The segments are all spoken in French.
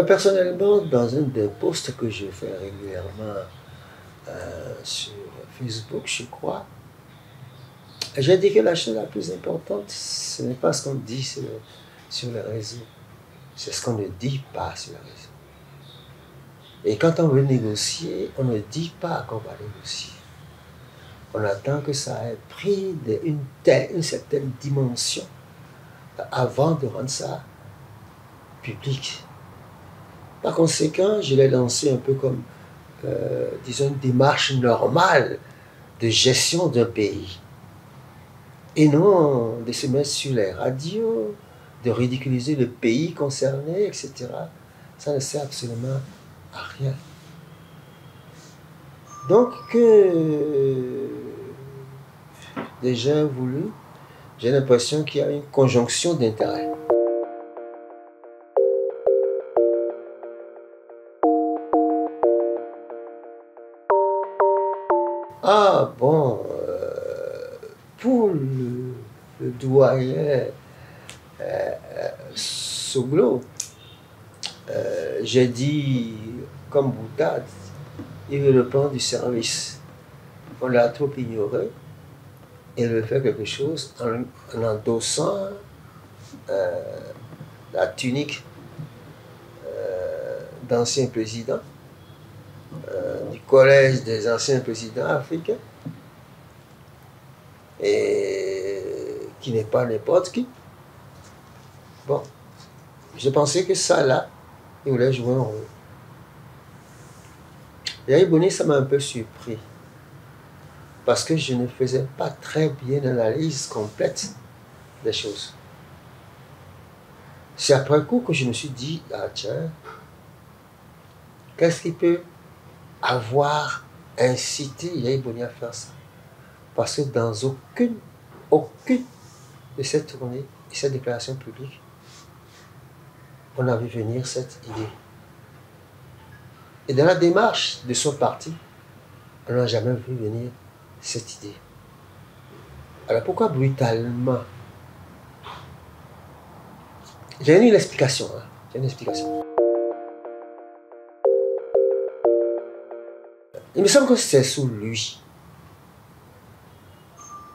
Personnellement, dans un des posts que je fais régulièrement sur Facebook, je crois, j'ai dit que la chose la plus importante, ce n'est pas ce qu'on dit sur les réseaux, c'est ce qu'on ne dit pas sur les réseaux. Et quand on veut négocier, on ne dit pas qu'on va négocier. On attend que ça ait pris une certaine dimension avant de rendre ça public. Par conséquent, je l'ai lancé un peu comme, disons, une démarche normale de gestion d'un pays. Et non de se mettre sur les radios, de ridiculiser le pays concerné, etc. Ça ne sert absolument à rien. Donc, que des gens voulu, j'ai l'impression qu'il y a une conjonction d'intérêts. Ah bon, pour le doyen Soglo, j'ai dit comme boutade, il veut le plan du service. On l'a trop ignoré. Il veut faire quelque chose en endossant la tunique d'ancien président du collège des anciens présidents africains, et qui n'est pas n'importe qui. Bon, je pensais que ça là, il voulait jouer un rôle. Yaya Boni, ça m'a un peu surpris, parce que je ne faisais pas très bien l'analyse complète des choses. C'est après coup que je me suis dit, ah tiens, qu'est-ce qui peut avoir incité Yaya Boni à faire ça? Parce que dans aucune de cette tournée et cette déclaration publique, on a vu venir cette idée. Et dans la démarche de son parti, on n'a jamais vu venir cette idée. Alors pourquoi brutalement? J'ai une explication. J'ai une explication. Il me semble que c'est sous lui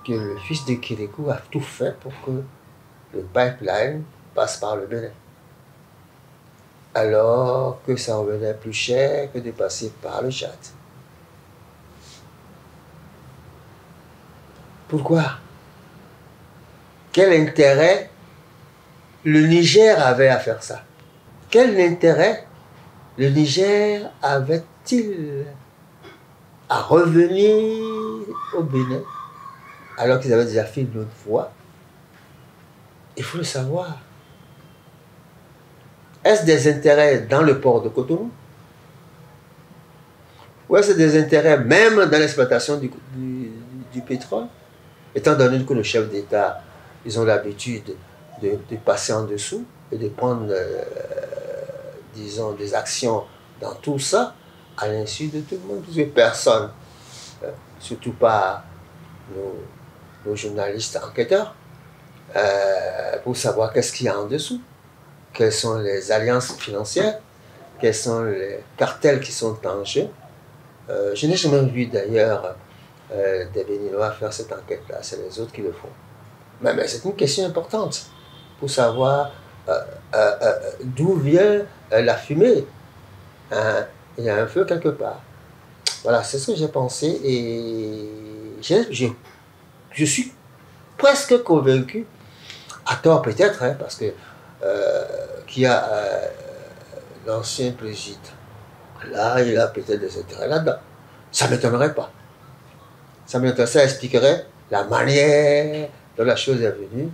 que le fils de Kérékou a tout fait pour que le pipeline passe par le Bénin. Alors que ça revenait plus cher que de passer par le Tchad. Pourquoi? Quel intérêt le Niger avait à faire ça? Quel intérêt le Niger avait-il à revenir au Bénin alors qu'ils avaient déjà fait une autre fois? Il faut le savoir. Est-ce des intérêts dans le port de Cotonou? Ou est-ce des intérêts même dans l'exploitation du pétrole? Étant donné que le chef d'État, ils ont l'habitude de passer en dessous et de prendre, disons, des actions dans tout ça, à l'insu de tout le monde, parce que personne, surtout pas nos journalistes enquêteurs, pour savoir qu'est-ce qu'il y a en dessous. Quelles sont les alliances financières, quels sont les cartels qui sont en jeu. Je n'ai jamais vu d'ailleurs des Béninois faire cette enquête-là, c'est les autres qui le font. Mais c'est une question importante pour savoir d'où vient la fumée. Il y a un feu quelque part. Voilà, c'est ce que j'ai pensé et je suis presque convaincu, à tort peut-être, parce que qu'il y a l'ancien président. Là, il a peut-être des intérêts là-dedans. Ça ne m'étonnerait pas. Ça expliquerait la manière dont la chose est venue.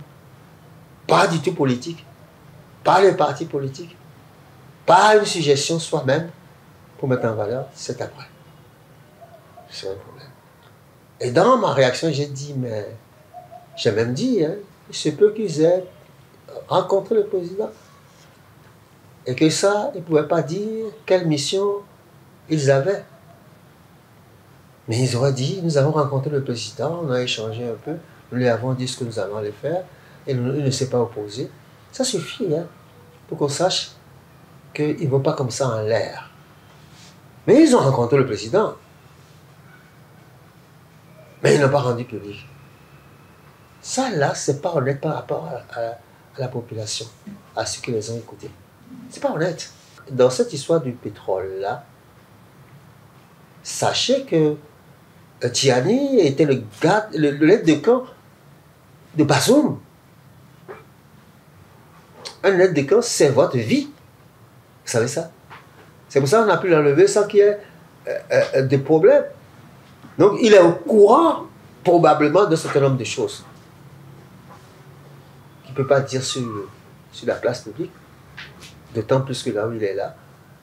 Pas du tout politique. Pas les partis politiques. Pas une suggestion soi-même pour mettre en valeur cet après. C'est un problème. Et dans ma réaction, j'ai dit, mais j'ai même dit, il se peut qu'ils aient rencontré le président. Et que ça, ils ne pouvaient pas dire quelle mission ils avaient. Mais ils auraient dit, nous avons rencontré le président, on a échangé un peu, nous lui avons dit ce que nous allons aller faire, et il ne s'est pas opposé. Ça suffit, pour qu'on sache qu'ils ne vont pas comme ça en l'air. Mais ils ont rencontré le président. Mais ils n'ont pas rendu public. Ça, là, c'est pas honnête par rapport à la population, à ceux qui les ont écoutés. C'est pas honnête. Dans cette histoire du pétrole-là, sachez que Tiani était le aide de camp de Bazoum. Un aide de camp, c'est votre vie. Vous savez ça? C'est pour ça qu'on a pu l'enlever sans qu'il y ait des problèmes. Donc, il est au courant, probablement, d'un certain nombre de choses qu'il ne peut pas dire sur la place publique. D'autant plus que là où il est là,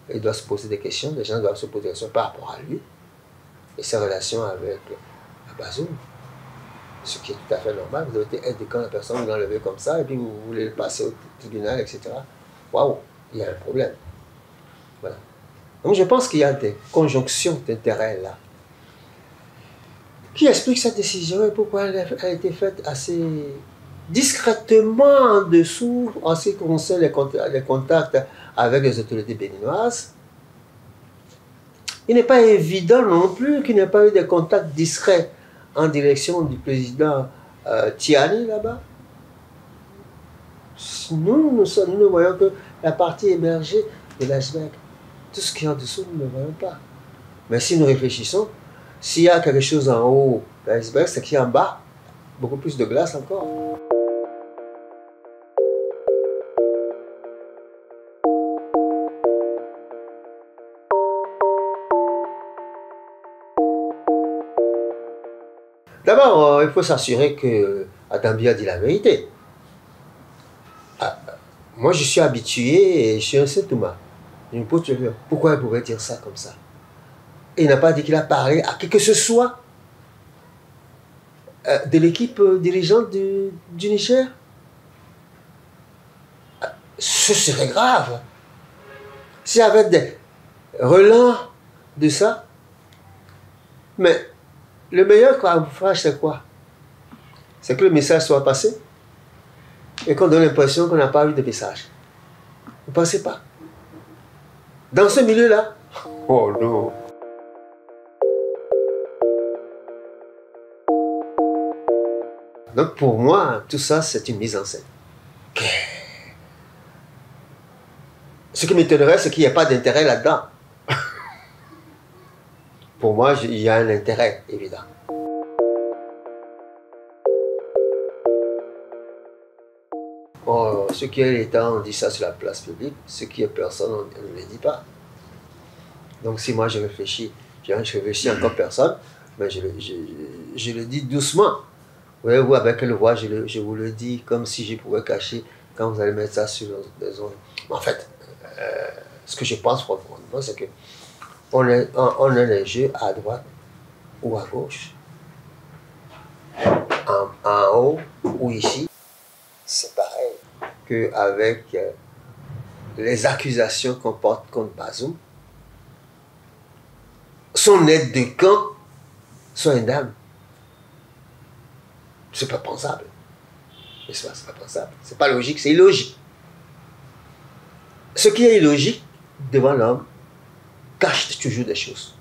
il doit se poser des questions. Les gens doivent se poser des questions par rapport à lui et ses relations avec Bazoum. Ce qui est tout à fait normal. Vous avez été aide de camp, la personne, vous l'enlevez comme ça, et puis vous voulez le passer au tribunal, etc. Waouh, il y a un problème. Voilà. Donc je pense qu'il y a des conjonctions d'intérêts là qui expliquent cette décision et pourquoi elle a été faite assez discrètement en dessous en ce qui concerne les contacts avec les autorités béninoises. Il n'est pas évident non plus qu'il n'y ait pas eu de contacts discrets en direction du président Tiani là-bas. Nous ne voyons que la partie émergée de l'iceberg. Tout ce qui est en dessous, nous ne le voyons pas. Mais si nous réfléchissons, s'il y a quelque chose en haut de l'iceberg, c'est qu'il y a en bas beaucoup plus de glace encore. D'abord, il faut s'assurer que Adambi a dit la vérité. Moi, je suis habitué et je suis un Saint-Thomas. Je me pose toujours, pourquoi il pourrait dire ça comme ça? Et il n'a pas dit qu'il a parlé à qui que ce soit de l'équipe dirigeante du Niger. Ce serait grave. S'il y avait des relents de ça. Mais le meilleur camouflage, c'est quoi? C'est que le message soit passé et qu'on donne l'impression qu'on n'a pas eu de message. Vous ne pensez pas? Dans ce milieu-là? Oh non! Donc pour moi, tout ça, c'est une mise en scène. Ce qui m'étonnerait, c'est qu'il n'y ait pas d'intérêt là-dedans. Pour moi, il y a un intérêt, évident. Oh, ce qui est l'État, on dit ça sur la place publique. Ce qui est personne, on ne le dit pas. Donc si moi je réfléchis encore personne, mais je le dis doucement. Voyez-vous, avec quelle voix je vous le dis, comme si je pouvais cacher quand vous allez mettre ça sur les ondes. En fait, ce que je pense profondément, c'est que on a les jeux à droite ou à gauche, en haut ou ici. C'est pareil qu'avec les accusations qu'on porte contre Bazoum. Son aide de camp soit une dame. C'est pas pensable. C'est pas pensable. C'est pas logique, c'est illogique. Ce qui est illogique devant l'homme cache toujours des choses.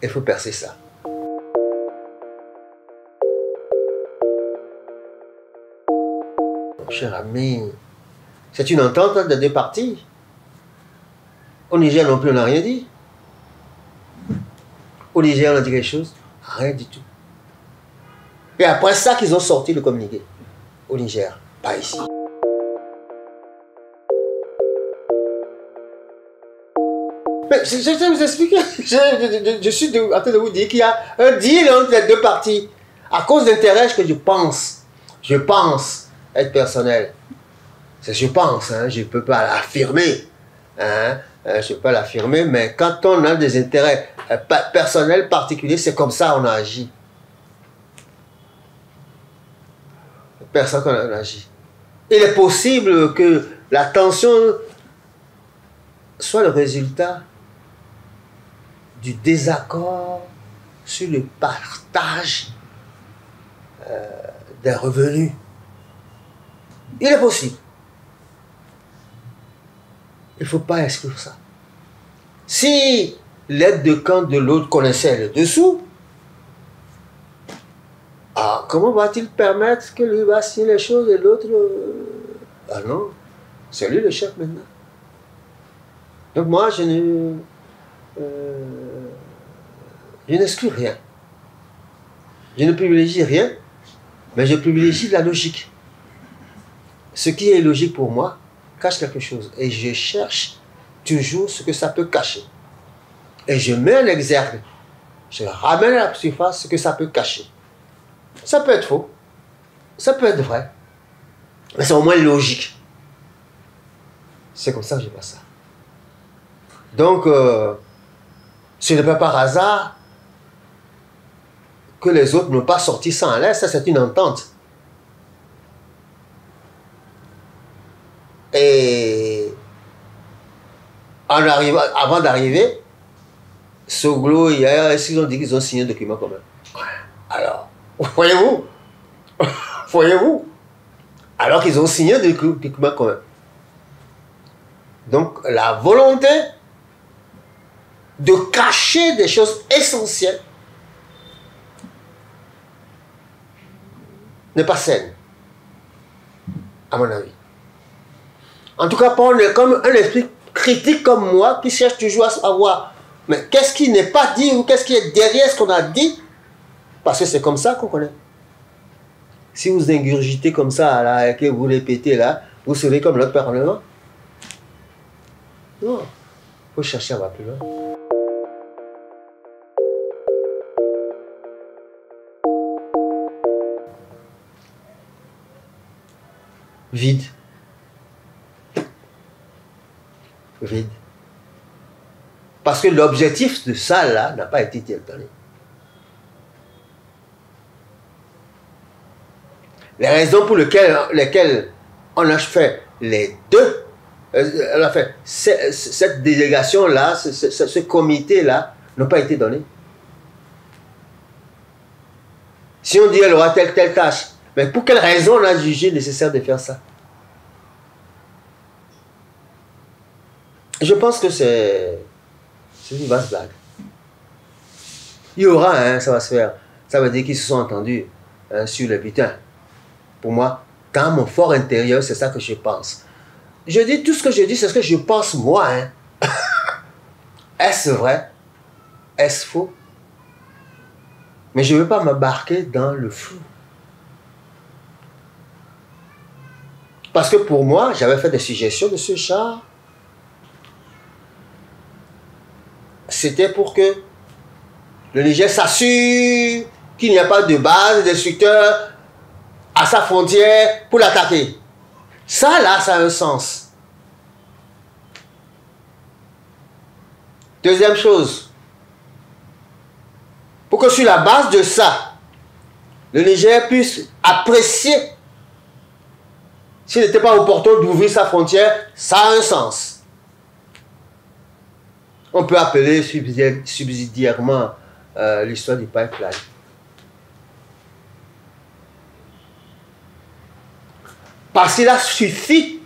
Il faut percer ça. Mon cher ami, c'est une entente de deux parties. Au Niger non plus, on n'a rien dit. Au Niger, on a dit quelque chose? Rien du tout. Et après ça qu'ils ont sorti le communiqué. Au Niger, pas ici. Mais je vais vous expliquer. Je suis en train de vous dire qu'il y a un deal entre les deux parties. À cause d'intérêts que je pense être personnel. Je pense, hein, je ne peux pas l'affirmer. Hein, je ne peux pas l'affirmer, mais quand on a des intérêts personnels particuliers, c'est comme ça qu'on agit. Personne qu'on agit. Il est possible que la tension soit le résultat du désaccord sur le partage des revenus. Il est possible. Il ne faut pas exclure ça. Si l'aide de camp de l'autre connaissait le dessous, comment va-t-il permettre que lui va signer les choses et l'autre... Ah non, c'est lui le chef maintenant. Donc moi, je n'exclus rien. Je ne privilégie rien, mais je privilégie la logique. Ce qui est logique pour moi cache quelque chose. Et je cherche toujours ce que ça peut cacher. Et je mets en exergue. Je ramène à la surface ce que ça peut cacher. Ça peut être faux. Ça peut être vrai. Mais c'est au moins logique. C'est comme ça que je vois ça. Donc, ce n'est pas par hasard que les autres n'ont pas sorti ça en l'air. Ça, c'est une entente. Et avant d'arriver, Soglo, hier, est-ce qu'ils ont dit qu'ils ont signé un document commun? Alors, voyez-vous? Voyez-vous? Alors qu'ils ont signé un document commun. Donc, la volonté de cacher des choses essentielles n'est pas saine, à mon avis. En tout cas, on est comme un esprit critique comme moi qui cherche toujours à savoir, mais qu'est-ce qui n'est pas dit ou qu'est-ce qui est derrière ce qu'on a dit? Parce que c'est comme ça qu'on connaît. Si vous ingurgitez comme ça, là, et que vous répétez là, vous serez comme l'autre parlement. Non, il faut chercher à voir plus loin. Vide. Vide. Parce que l'objectif de ça, là, n'a pas été donné. Les raisons pour lesquelles on a fait les deux, on a fait cette délégation-là, ce comité-là, n'ont pas été données. Si on dit qu'elle aura telle tâche, mais pour quelle raison on a jugé nécessaire de faire ça? Je pense que c'est une vaste blague. Il y aura, hein, ça va se faire. Ça veut dire qu'ils se sont entendus sur le butin. Pour moi, dans mon fort intérieur, c'est ça que je pense. Je dis tout ce que je dis, c'est ce que je pense moi. Hein. Est-ce vrai? Est-ce faux? Mais je ne veux pas m'embarquer dans le flou. Parce que pour moi, j'avais fait des suggestions de ce genre. C'était pour que le Niger s'assure qu'il n'y a pas de base destructeur à sa frontière pour l'attaquer. Ça, là, ça a un sens. Deuxième chose, pour que sur la base de ça, le Niger puisse apprécier s'il n'était pas opportun d'ouvrir sa frontière, ça a un sens. On peut appeler subsidiairement l'histoire du pipeline. Parce qu'il a suffi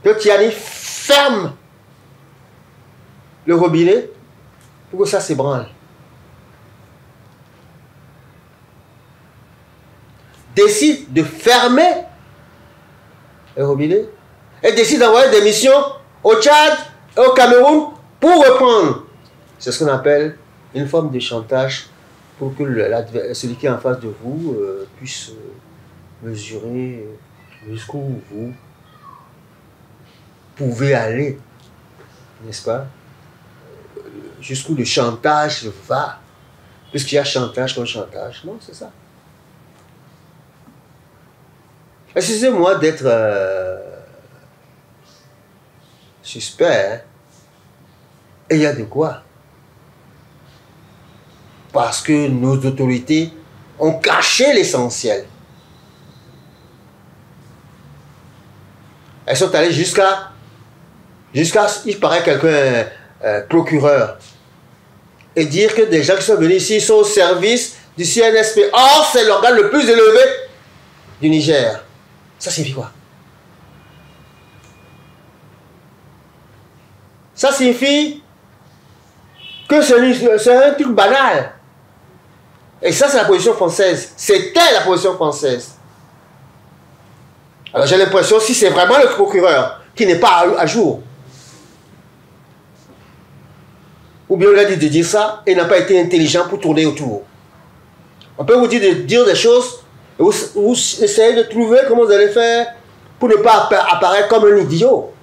que Tiani ferme le robinet pour que ça s'ébranle. Décide de fermer le robinet et décide d'envoyer des missions au Tchad et au Cameroun pour reprendre. C'est ce qu'on appelle une forme de chantage pour que celui qui est en face de vous puisse mesurer jusqu'où vous pouvez aller, n'est-ce pas? Jusqu'où le chantage va. Puisqu'il y a chantage comme chantage. Non, c'est ça. Excusez-moi d'être suspect, hein? Et il y a de quoi? Parce que nos autorités ont caché l'essentiel. Elles sont allées jusqu'à, il paraît quelqu'un, procureur, et dire que des gens qui sont venus ici sont au service du CNSP. Or, c'est l'organe le plus élevé du Niger. Ça signifie quoi? Ça signifie que c'est un truc banal. Et ça, c'est la position française. C'était la position française. Alors j'ai l'impression, si c'est vraiment le procureur qui n'est pas à jour, ou bien on lui a dit de dire ça et n'a pas été intelligent pour tourner autour. On peut vous dire de dire des choses et vous essayez de trouver comment vous allez faire pour ne pas apparaître comme un idiot.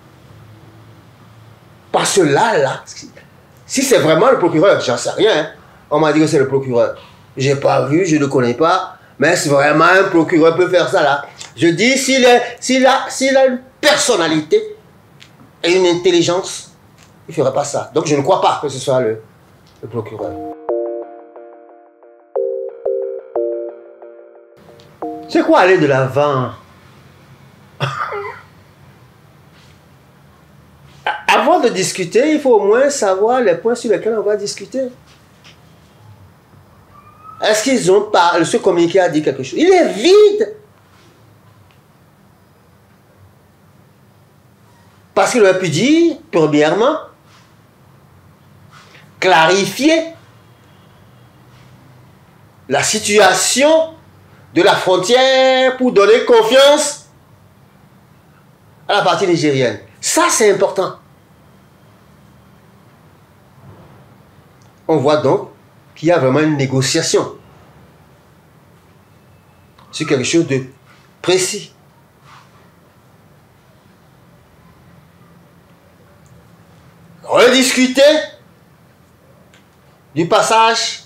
Parce que là, si c'est vraiment le procureur, j'en sais rien, hein. On m'a dit que c'est le procureur. J'ai pas vu, je ne connais pas, mais si vraiment un procureur peut faire ça là, je dis s'il a une personnalité et une intelligence, il ne ferait pas ça. Donc je ne crois pas que ce soit le procureur. C'est quoi aller de l'avant? Avant de discuter, il faut au moins savoir les points sur lesquels on va discuter. Est-ce qu'ils ont parlé, ce communiqué a dit quelque chose? Il est vide. Parce qu'il aurait pu dire, premièrement, clarifier la situation de la frontière pour donner confiance à la partie nigérienne. Ça, c'est important. On voit donc qu'il y a vraiment une négociation sur quelque chose de précis. Rediscuter du passage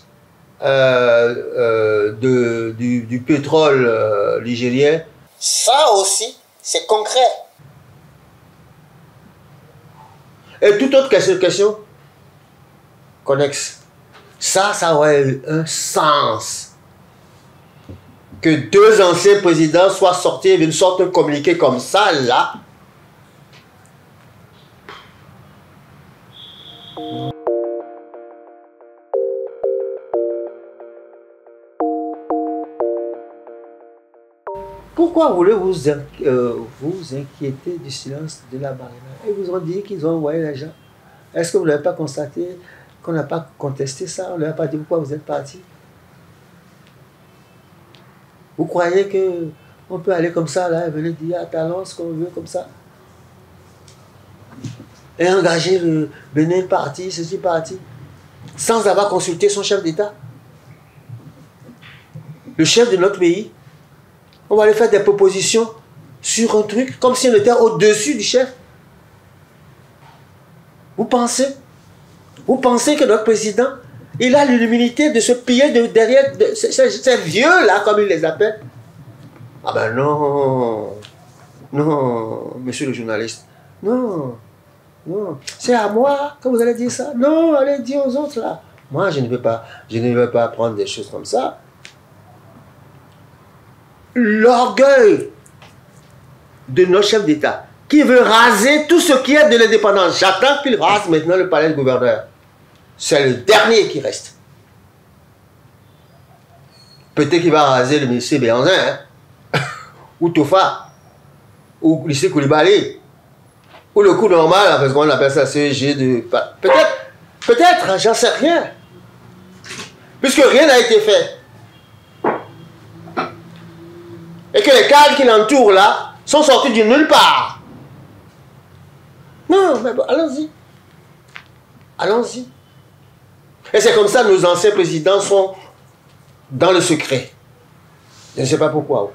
du pétrole nigérien. Ça aussi, c'est concret. Et toute autre question connexe. Ça aurait eu un sens. Que deux anciens présidents soient sortis d'une sorte de communiqué comme ça, là. Pourquoi voulez-vous vous inquiéter du silence de la marina? Ils vous ont dit qu'ils ont envoyé l'argent. Est-ce que vous n'avez pas constaté qu'on n'a pas contesté ça? On ne leur a pas dit pourquoi vous êtes partis? Vous croyez qu'on peut aller comme ça, là, et venir dire à Talon ce qu'on veut, comme ça? Et engager le Bénin parti, ceci parti, sans avoir consulté son chef d'État? Le chef de notre pays, on va aller faire des propositions sur un truc, comme si on était au-dessus du chef. Vous pensez que notre président, il a l'humilité de se piller derrière ces vieux-là, comme il les appelle? Ah ben non, non, monsieur le journaliste, non, non, c'est à moi que vous allez dire ça? Non, allez dire aux autres là. Moi, je ne veux pas prendre des choses comme ça. L'orgueil de notre chef d'État qui veut raser tout ce qui est de l'indépendance. J'attends qu'il rase maintenant le palais du gouverneur. C'est le dernier qui reste. Peut-être qu'il va raser le ministère Béanzin, hein? Ou Tofa, ou lycée Koulibaly, ou le coup normal, parce qu'on appelle ça CEG de... Peut-être, j'en sais rien. Puisque rien n'a été fait. Et que les cadres qui l'entourent là sont sortis de nulle part. Non, mais bon, allons-y. Allons-y. Et c'est comme ça que nos anciens présidents sont dans le secret. Je ne sais pas pourquoi.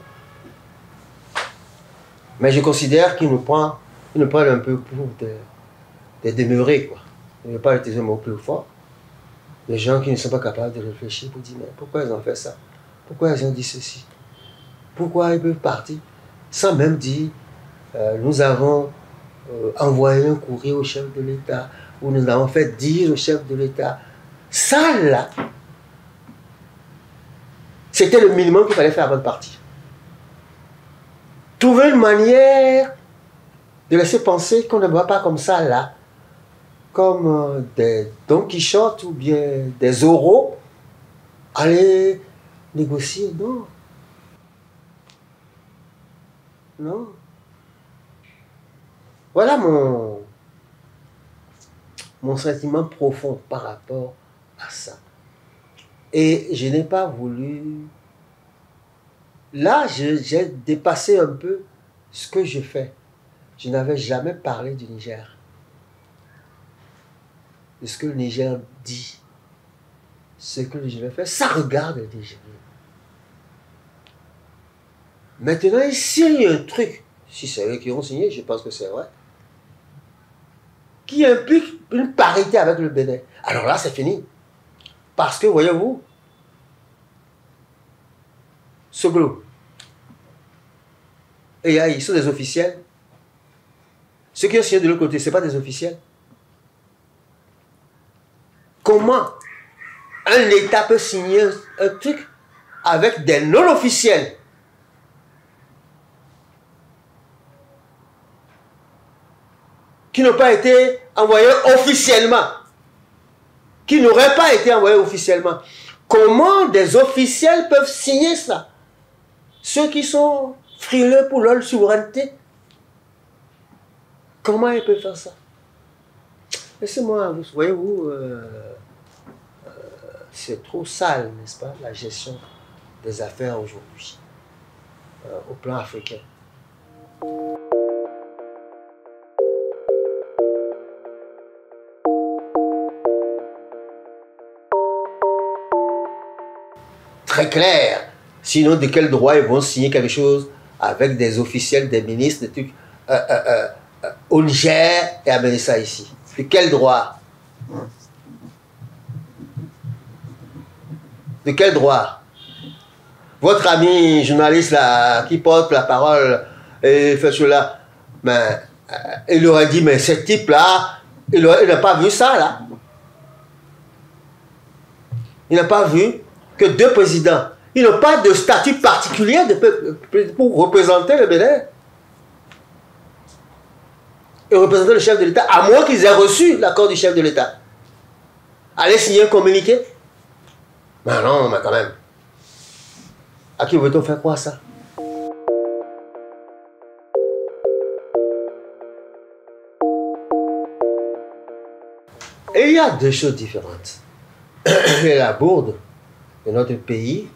Mais je considère qu'ils nous prennent un peu pour des demeurés, quoi. Il ne veut pas utiliser un mot plus fort. Des gens qui ne sont pas capables de réfléchir pour dire, mais pourquoi ils ont fait ça? Pourquoi ils ont dit ceci? Pourquoi ils peuvent partir sans même dire nous avons envoyé un courrier au chef de l'État ou nous avons fait dire au chef de l'État. Ça là, c'était le minimum qu'il fallait faire avant de partir. Trouver une manière de laisser penser qu'on ne va pas comme ça là, comme des Don Quichotte ou bien des oraux, aller négocier, non. Non. Voilà mon sentiment profond par rapport à ça. Et je n'ai pas voulu... Là, j'ai dépassé un peu ce que je fais. Je n'avais jamais parlé du Niger. De ce que le Niger dit. Ce que le Niger fait, ça regarde le Niger. Maintenant, ils signent un truc. Si c'est eux qui ont signé, je pense que c'est vrai. Qui implique une parité avec le Bénin. Alors là, c'est fini. Parce que, voyez-vous, Soglo et Yahi sont des officiels. Ceux qui ont signé de l'autre côté, ce pas des officiels. Comment un État peut signer un truc avec des non-officiels? Qui n'ont pas été envoyés officiellement. Qui n'auraient pas été envoyés officiellement. Comment des officiels peuvent signer ça? Ceux qui sont frileux pour leur souveraineté. Comment ils peuvent faire ça? Laissez-moi, voyez-vous, c'est trop sale, n'est-ce pas, la gestion des affaires aujourd'hui, au plan africain. Très clair. Sinon, de quel droit ils vont signer quelque chose avec des officiels, des ministres, des trucs au Niger et amener ça ici? De quel droit? De quel droit? Votre ami journaliste là, qui porte la parole et fait cela, mais, il aurait dit, mais ce type-là, il n'a pas vu ça là. Il n'a pas vu que deux présidents, ils n'ont pas de statut particulier pour représenter le Bénin et représenter le chef de l'État, à moins qu'ils aient reçu l'accord du chef de l'État. Aller signer un communiqué? Mais non, mais quand même. À qui veut-on faire croire ça? Et il y a deux choses différentes. Il y a la bourde de notre pays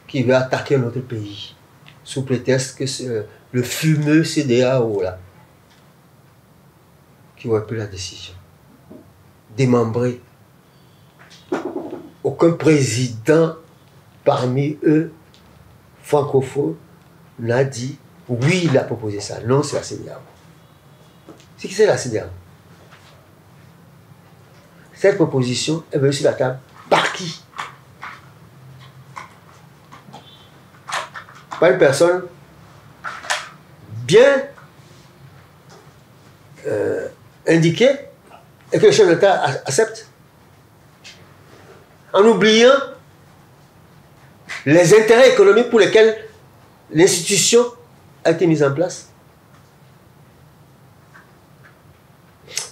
qui veut attaquer notre pays sous prétexte que c'est le fumeux CEDEAO là qui aurait pris la décision. Démembrer. Aucun président parmi eux francophones n'a dit oui, il a proposé ça. Non, c'est la CEDEAO. C'est qui c'est la CEDEAO? Cette proposition est venue sur la table par qui? Par une personne bien indiquée et que le chef de l'État accepte, en oubliant les intérêts économiques pour lesquels l'institution a été mise en place.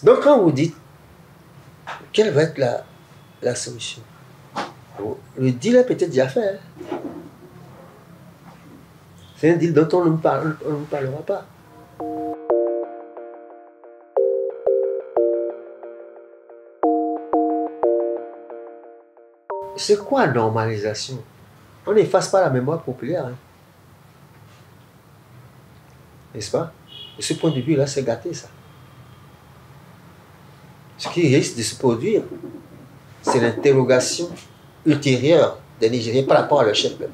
Donc quand vous dites quelle va être la solution, le deal est peut-être déjà fait. Hein? C'est un deal dont on ne parlera pas. C'est quoi normalisation? On n'efface pas la mémoire populaire. Hein? N'est-ce pas? De ce point de vue-là, c'est gâté ça. Ce qui risque de se produire, c'est l'interrogation ultérieure des Nigériens par rapport à leur chef même.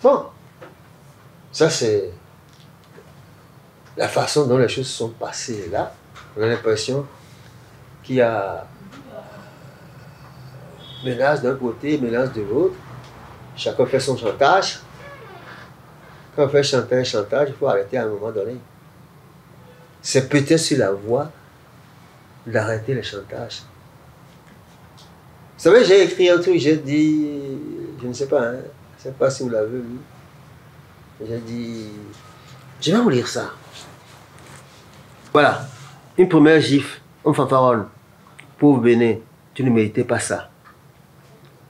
Bon, ça c'est la façon dont les choses sont passées là. On a l'impression qu'il y a menace d'un côté, menace de l'autre. Chacun fait son chantage. Quand on fait chantage, il faut arrêter à un moment donné. C'est peut-être sur la voie d'arrêter le chantage. Vous savez, j'ai écrit un truc, j'ai dit, je ne sais pas, hein, je ne sais pas si vous l'avez lu. J'ai dit, je vais vous lire ça. Voilà, une première gifle, on fanfaronne. Pauvre Bénin, tu ne méritais pas ça.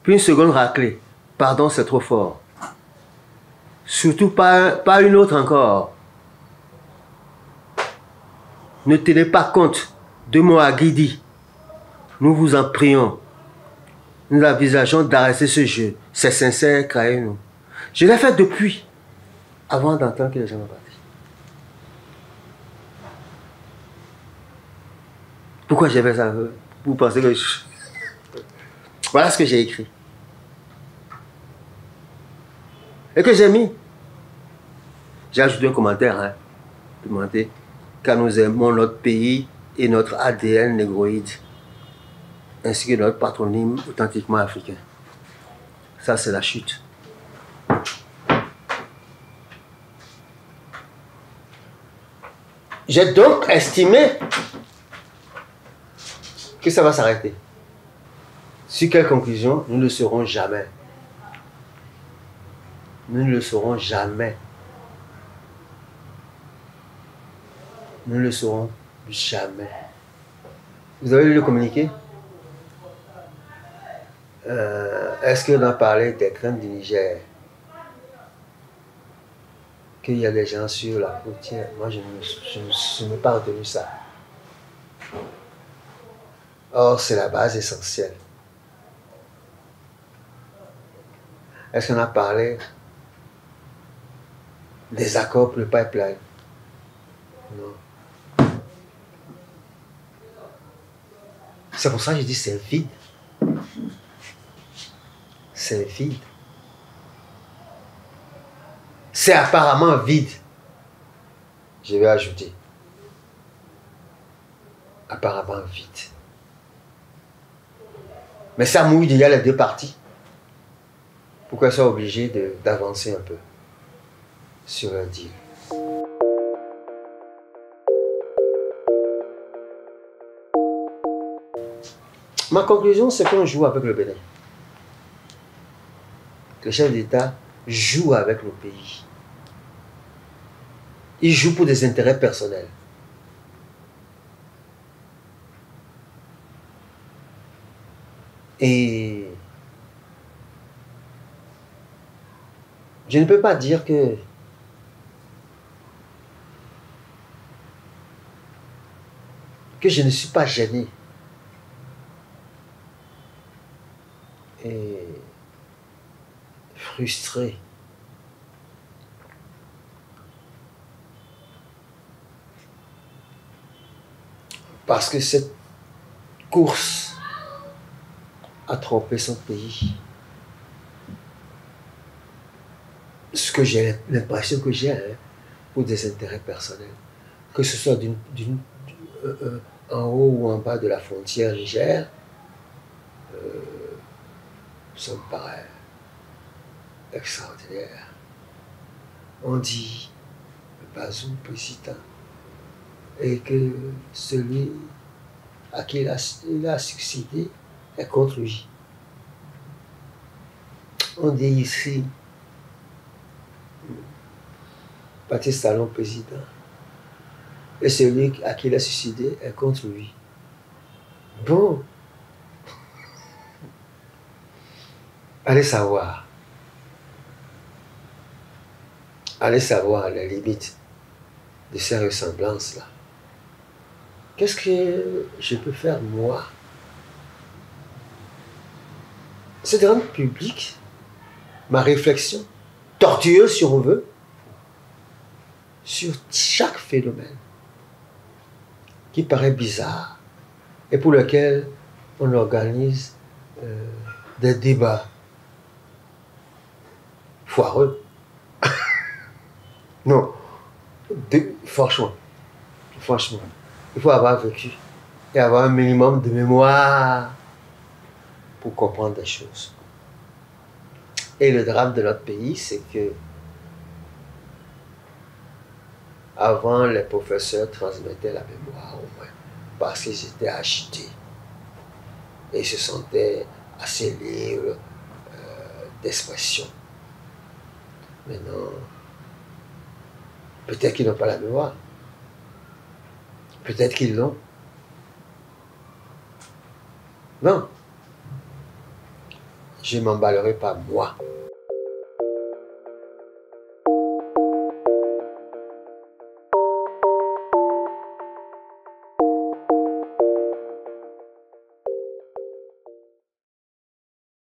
Puis une seconde raclée, pardon, c'est trop fort. Surtout pas une autre encore. ne tenez pas compte de Moagidi. Nous vous en prions. Nous envisageons d'arrêter ce jeu. C'est sincère, croyez-nous. Je l'ai fait depuis, avant d'entendre que les gens m'ont parti. Pourquoi j'ai fait ça? Vous pensez que... Voilà ce que j'ai écrit. Et que j'ai mis. J'ai ajouté un commentaire, hein. Demandé, car nous aimons notre pays et notre ADN négroïde, ainsi que notre patronyme authentiquement africain. Ça, c'est la chute. J'ai donc estimé que ça va s'arrêter. Sur quelle conclusion? Nous ne le saurons jamais. Nous ne le saurons jamais. Nous ne le saurons jamais. Vous avez lu le communiqué? Est-ce qu'on a parlé des craintes du Niger? Qu'il y a des gens sur la frontière? Moi, je n'ai pas retenu ça. Or, c'est la base essentielle. Est-ce qu'on a parlé des accords pour le pipeline? Non. C'est pour ça que je dis c'est vide. C'est vide. C'est apparemment vide. Je vais ajouter. Apparemment vide. Mais ça mouille déjà les deux parties. Pourquoi ils sont obligés d'avancer un peu sur un deal? Ma conclusion, c'est qu'on joue avec le Bénin. Le chef d'État joue avec le pays. Il joue pour des intérêts personnels. Et je ne peux pas dire que je ne suis pas gêné. Et frustré. Parce que cette course a trompé son pays. Ce que j'ai l'impression que j'ai, hein, pour des intérêts personnels. Que ce soit en haut ou en bas de la frontière Niger, ça me paraît extraordinaire. On dit Bazoum président et que celui à qui il a succédé est contre lui. On dit ici Baptiste Talon président et celui à qui il a succédé est contre lui. Bon, allez savoir. Allez savoir les limites de ces ressemblances-là. Qu'est-ce que je peux faire, moi? C'est de rendre public ma réflexion, tortueuse si on veut, sur chaque phénomène qui paraît bizarre et pour lequel on organise des débats foireux. Non, franchement, il faut avoir vécu et avoir un minimum de mémoire pour comprendre des choses. Et le drame de notre pays, c'est que avant, les professeurs transmettaient la mémoire au moins parce qu'ils étaient agités et ils se sentaient assez libres d'expression. Maintenant, peut-être qu'ils n'ont pas la mémoire. Peut-être qu'ils l'ont. Non. Je ne m'emballerai pas moi.